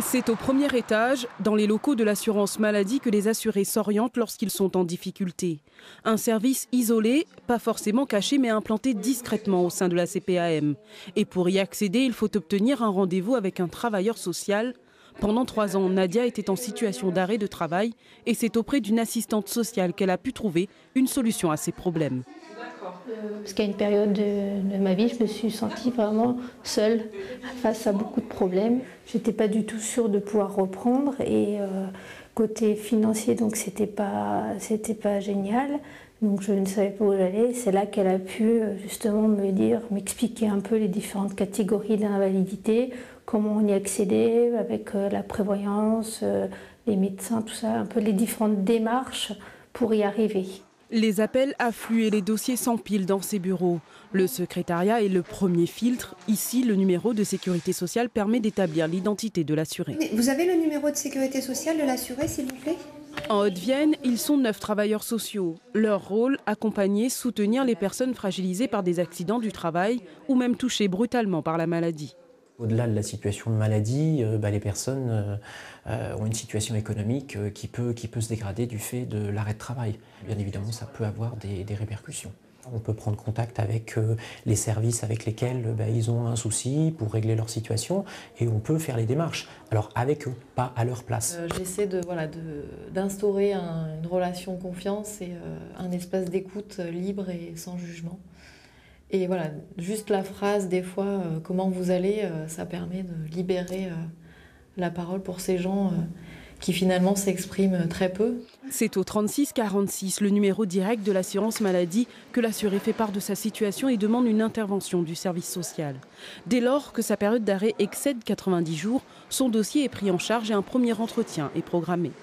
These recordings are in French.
C'est au premier étage, dans les locaux de l'assurance maladie, que les assurés s'orientent lorsqu'ils sont en difficulté. Un service isolé, pas forcément caché, mais implanté discrètement au sein de la CPAM. Et pour y accéder, il faut obtenir un rendez-vous avec un travailleur social. Pendant 3 ans, Nadia était en situation d'arrêt de travail et c'est auprès d'une assistante sociale qu'elle a pu trouver une solution à ses problèmes. Parce qu'à une période de ma vie, je me suis sentie vraiment seule face à beaucoup de problèmes. Je n'étais pas du tout sûre de pouvoir reprendre et côté financier, donc c'était pas génial. Donc je ne savais pas où j'allais. C'est là qu'elle a pu justement m'expliquer un peu les différentes catégories d'invalidité, comment on y accédait avec la prévoyance, les médecins, tout ça, un peu les différentes démarches pour y arriver. Les appels affluent et les dossiers s'empilent dans ces bureaux. Le secrétariat est le premier filtre. Ici, le numéro de sécurité sociale permet d'établir l'identité de l'assuré. Vous avez le numéro de sécurité sociale de l'assuré, s'il vous plaît ? En Haute-Vienne, ils sont 9 travailleurs sociaux. Leur rôle, accompagner, soutenir les personnes fragilisées par des accidents du travail ou même touchées brutalement par la maladie. Au-delà de la situation de maladie, les personnes ont une situation économique qui peut se dégrader du fait de l'arrêt de travail. Bien évidemment, ça peut avoir des répercussions. On peut prendre contact avec les services avec lesquels ils ont un souci pour régler leur situation et on peut faire les démarches. Alors avec eux, pas à leur place. J'essaie d'instaurer une relation de confiance et un espace d'écoute libre et sans jugement. Et voilà, juste la phrase des fois « comment vous allez ?» ça permet de libérer la parole pour ces gens qui finalement s'expriment très peu. C'est au 36 46, le numéro direct de l'assurance maladie, que l'assuré fait part de sa situation et demande une intervention du service social. Dès lors que sa période d'arrêt excède 90 jours, son dossier est pris en charge et un premier entretien est programmé.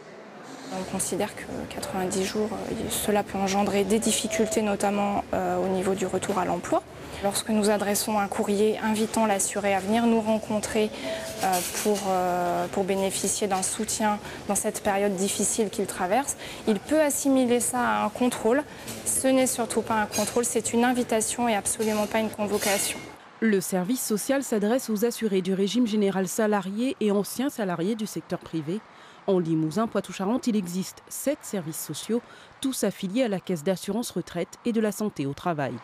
On considère que 90 jours, cela peut engendrer des difficultés, notamment au niveau du retour à l'emploi. Lorsque nous adressons un courrier invitant l'assuré à venir nous rencontrer pour bénéficier d'un soutien dans cette période difficile qu'il traverse, il peut assimiler ça à un contrôle. Ce n'est surtout pas un contrôle, c'est une invitation et absolument pas une convocation. Le service social s'adresse aux assurés du régime général salarié et anciens salariés du secteur privé. En Limousin, Poitou-Charentes, il existe 7 services sociaux, tous affiliés à la Caisse d'assurance retraite et de la santé au travail.